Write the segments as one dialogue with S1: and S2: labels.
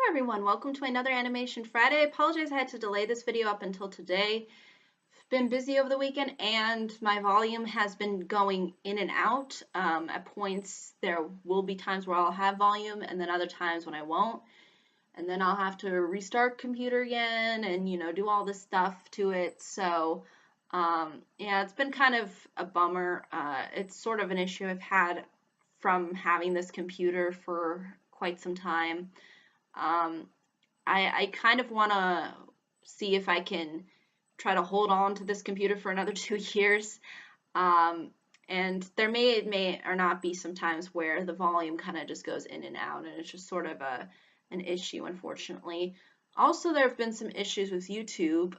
S1: Hi everyone, welcome to another Animation Friday. I apologize I had to delay this video up until today. I've been busy over the weekend and my volume has been going in and out. At points there will be times where I'll have volume and then other times when I won't. And then I'll have to restart computer again and do all this stuff to it. So yeah, it's been kind of a bummer. It's sort of an issue I've had from having this computer for quite some time. Um, I kind of want to see if I can try to hold on to this computer for another 2 years. Um, and there may or not be some times where the volume kind of just goes in and out, and it's just sort of an issue, unfortunately. Also, there have been some issues with YouTube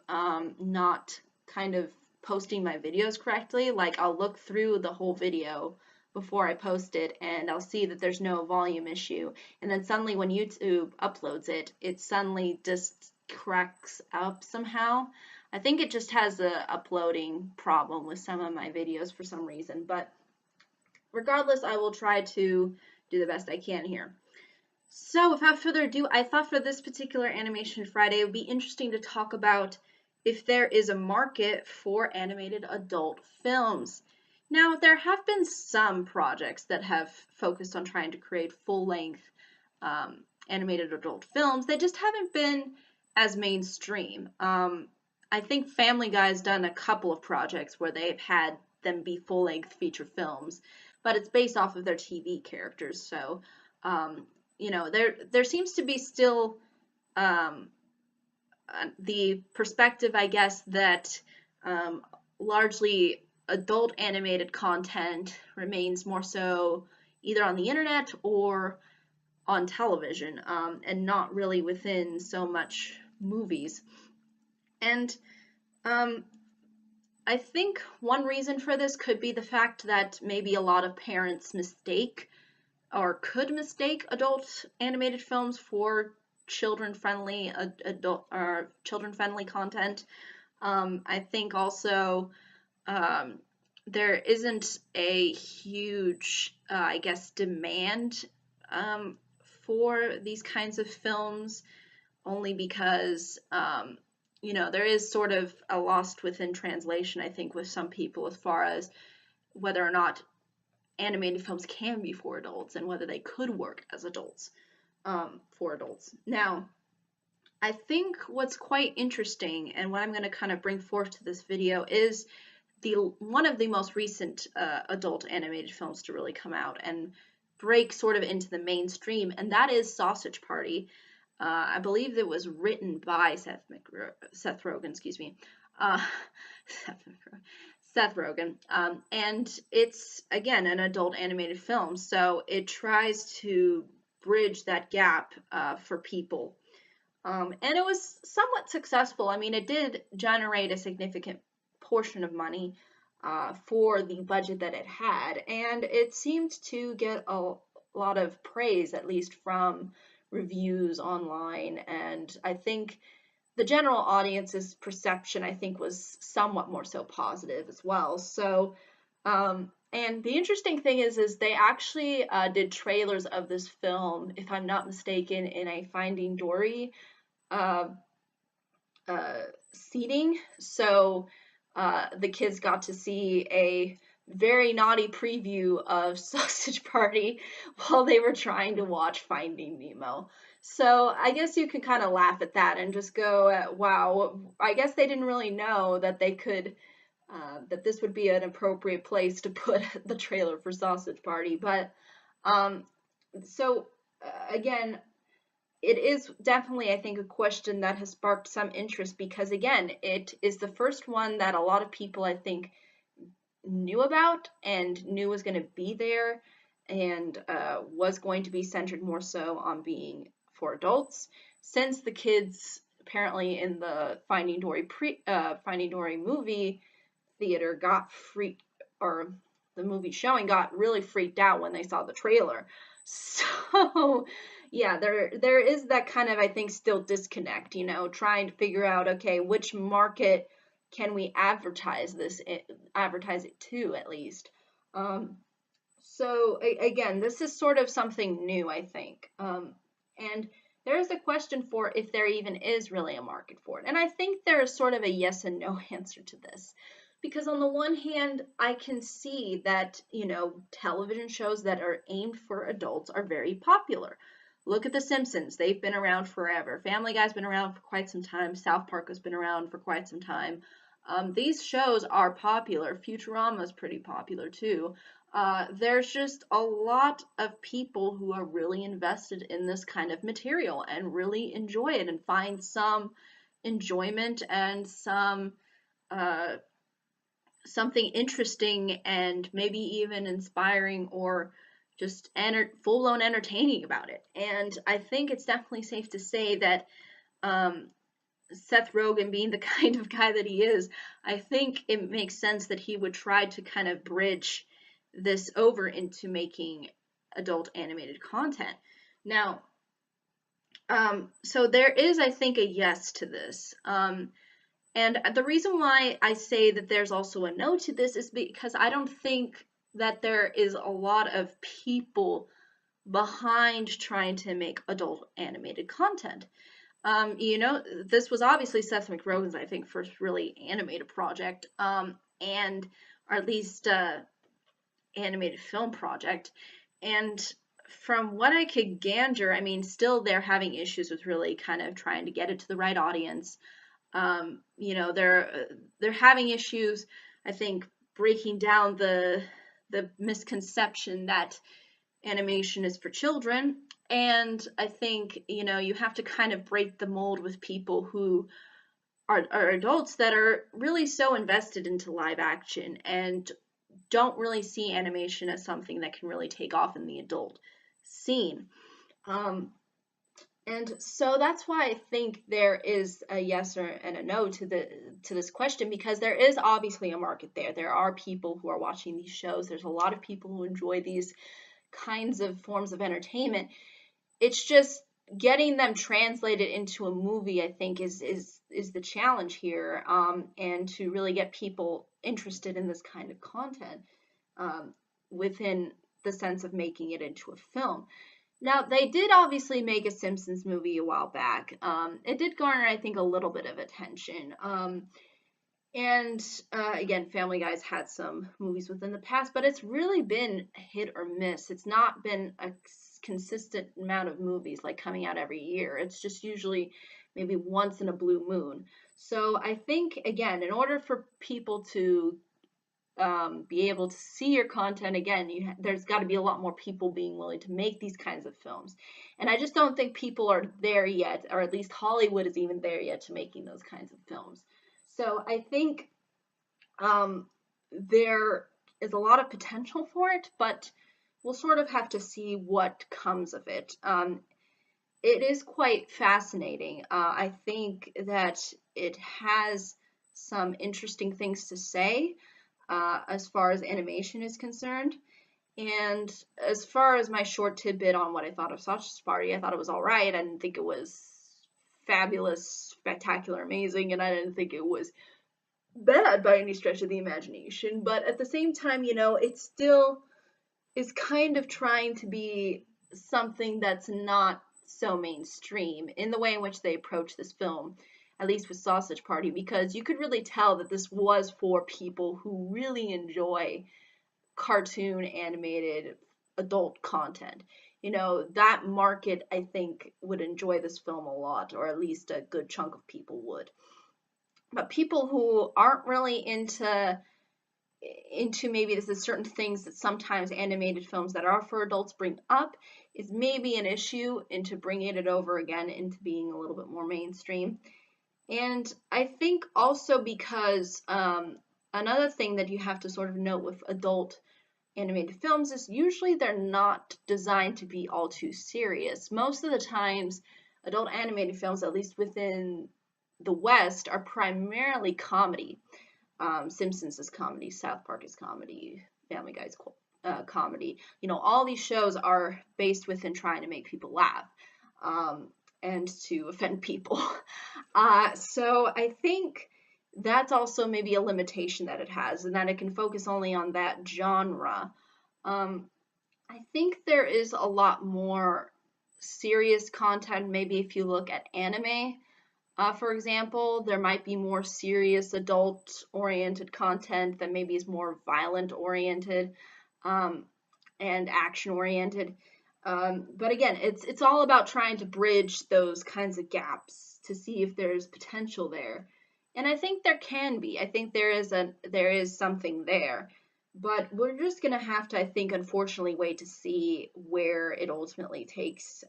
S1: not kind of posting my videos correctly. Like, I'll look through the whole video before I post it, and I'll see that there's no volume issue. And then suddenly when YouTube uploads it, it suddenly just cracks up somehow. I think it just has a uploading problem with some of my videos for some reason, but regardless, I will try to do the best I can here. So without further ado, I thought for this particular Animation Friday, it would be interesting to talk about if there is a market for animated adult films. Now, there have been some projects that have focused on trying to create full-length animated adult films. They just haven't been as mainstream. I think Family Guy's done a couple of projects where they've had them be full-length feature films, but it's based off of their TV characters. So, there seems to be still the perspective, I guess, that largely adult animated content remains more so either on the internet or on television, and not really within so much movies. And I think one reason for this could be the fact that maybe a lot of parents mistake or could mistake adult animated films for children-friendly adult or children-friendly content. I think also there isn't a huge, I guess, demand for these kinds of films, only because there is sort of a lost within translation, I think, with some people as far as whether or not animated films can be for adults and whether they could work as adults for adults. Now, I think what's quite interesting and what I'm going to kind of bring forth to this video is one of the most recent adult animated films to really come out and break sort of into the mainstream, and that is Sausage Party. I believe it was written by Seth Rogen, excuse me. Seth Rogen. And it's, again, an adult animated film, so it tries to bridge that gap for people. And it was somewhat successful. I mean, it did generate a significant portion of money for the budget that it had, and it seemed to get a lot of praise, at least from reviews online, and I think the general audience's perception, I think, was somewhat more so positive as well. So, and the interesting thing is they actually did trailers of this film, if I'm not mistaken, in a Finding Dory uh, seating. So the kids got to see a very naughty preview of Sausage Party while they were trying to watch Finding Nemo. So I guess you can kind of laugh at that and just go, wow, I guess they didn't really know that they could, that this would be an appropriate place to put the trailer for Sausage Party. But so again, it is definitely, I think, a question that has sparked some interest because, again, it is the first one that a lot of people, I think, knew about and knew was going to be there and was going to be centered more so on being for adults. Since the kids apparently in the Finding Dory movie theater got freaked, or the movie showing got really freaked out when they saw the trailer. So yeah, there is that kind of, I think, still disconnect, trying to figure out, okay, which market can we advertise it to, at least. So again, this is sort of something new, I think. And there is a question for if there even is really a market for it. And I think there is sort of a yes and no answer to this. Because on the one hand, I can see that, television shows that are aimed for adults are very popular. Look at The Simpsons. They've been around forever. Family Guy's been around for quite some time. South Park has been around for quite some time. These shows are popular. Futurama is pretty popular too. There's just a lot of people who are really invested in this kind of material and really enjoy it and find some enjoyment and something interesting and maybe even inspiring or just full-blown entertaining about it. And I think it's definitely safe to say that Seth Rogen, being the kind of guy that he is, I think it makes sense that he would try to kind of bridge this over into making adult animated content. Now, so there is, I think, a yes to this. And the reason why I say that there's also a no to this is because I don't think that there is a lot of people behind trying to make adult animated content. This was obviously Seth MacFarlane's, I think, first really animated project, and or at least animated film project. And from what I could gander, I mean, still they're having issues with really kind of trying to get it to the right audience. They're having issues, I think, breaking down the misconception that animation is for children. And I think, you have to kind of break the mold with people who are adults that are really so invested into live action and don't really see animation as something that can really take off in the adult scene. And so that's why I think there is a yes and a no to this question, because there is obviously a market there. There are people who are watching these shows. There's a lot of people who enjoy these kinds of forms of entertainment. It's just getting them translated into a movie, I think, is the challenge here, and to really get people interested in this kind of content within the sense of making it into a film. Now, they did obviously make a Simpsons movie a while back. It did garner, I think, a little bit of attention. Again, Family Guy's had some movies within the past, but it's really been hit or miss. It's not been a consistent amount of movies like coming out every year. It's just usually maybe once in a blue moon. So I think, again, in order for people to be able to see your content again, there's got to be a lot more people being willing to make these kinds of films. And I just don't think people are there yet, or at least Hollywood is even there yet to making those kinds of films. So I think there is a lot of potential for it, but we'll sort of have to see what comes of it. It is quite fascinating. I think that it has some interesting things to say as far as animation is concerned. And as far as my short tidbit on what I thought of Sausage Party, I thought it was all right. I didn't think it was fabulous, spectacular, amazing, and I didn't think it was bad by any stretch of the imagination. But at the same time, it still is kind of trying to be something that's not so mainstream in the way in which they approach this film, at least with Sausage Party, because you could really tell that this was for people who really enjoy cartoon animated adult content. That market, I think, would enjoy this film a lot, or at least a good chunk of people would. But people who aren't really into maybe this is certain things that sometimes animated films that are for adults bring up is maybe an issue into bringing it over again into being a little bit more mainstream. And I think also because another thing that you have to sort of note with adult animated films is usually they're not designed to be all too serious. Most of the times, adult animated films, at least within the West, are primarily comedy. Simpsons is comedy, South Park is comedy, Family Guy's comedy. All these shows are based within trying to make people laugh and to offend people. So I think that's also maybe a limitation that it has, and that it can focus only on that genre. I think there is a lot more serious content. Maybe if you look at anime, for example, there might be more serious adult-oriented content that maybe is more violent-oriented and action-oriented. But again, it's all about trying to bridge those kinds of gaps to see if there's potential there. And I think there can be. I think there is something there. But we're just gonna have to, I think, unfortunately, wait to see where it ultimately takes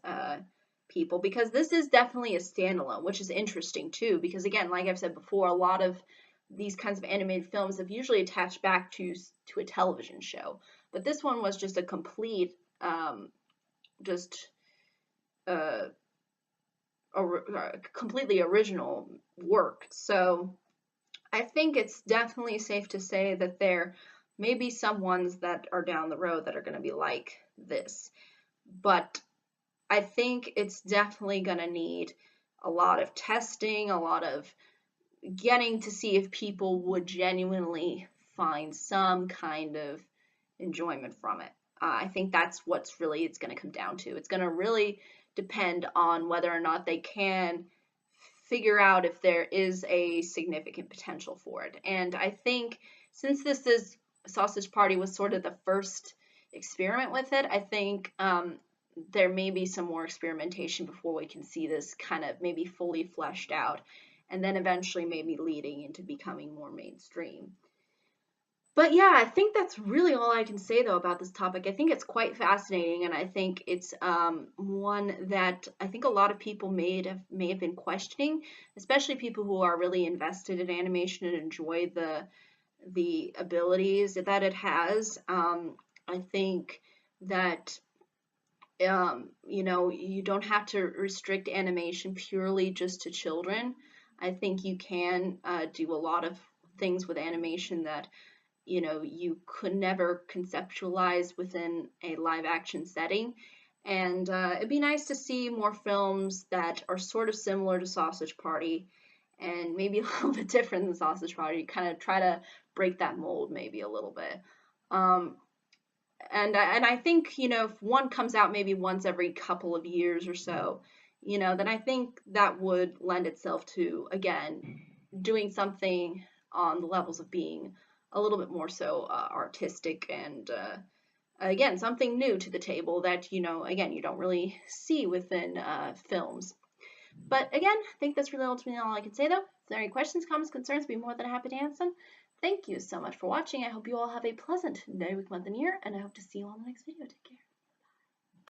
S1: people, because this is definitely a standalone, which is interesting too. Because again, like I've said before, a lot of these kinds of animated films have usually attached back to a television show, but this one was just a complete, just uh, completely original work. So I think it's definitely safe to say that there may be some ones that are down the road that are going to be like this, but I think it's definitely going to need a lot of testing, a lot of getting to see if people would genuinely find some kind of enjoyment from it. I think that's what's really it's going to come down to. It's going to really depend on whether or not they can figure out if there is a significant potential for it. And I think since this is Sausage Party was sort of the first experiment with it, I think there may be some more experimentation before we can see this kind of maybe fully fleshed out, and then eventually maybe leading into becoming more mainstream. But yeah, I think that's really all I can say though about this topic. I think it's quite fascinating, and I think it's one that I think a lot of people may have been questioning, especially people who are really invested in animation and enjoy the abilities that it has. I think that you know, you don't have to restrict animation purely just to children. I think you can do a lot of things with animation that, you know, you could never conceptualize within a live action setting. And it'd be nice to see more films that are sort of similar to Sausage Party and maybe a little bit different than Sausage Party, kind of try to break that mold maybe a little bit. Um, and I think, you know, if one comes out maybe once every couple of years or so, you know, then I think that would lend itself to, again, doing something on the levels of being a little bit more so artistic and again, something new to the table that, you know, again, you don't really see within films. But again, I think that's really ultimately all I can say though. If there are any questions, comments, concerns, I'd be more than happy to answer them. Thank you so much for watching. I hope you all have a pleasant day, week, month, and year, and I hope to see you all in the next video. Take care.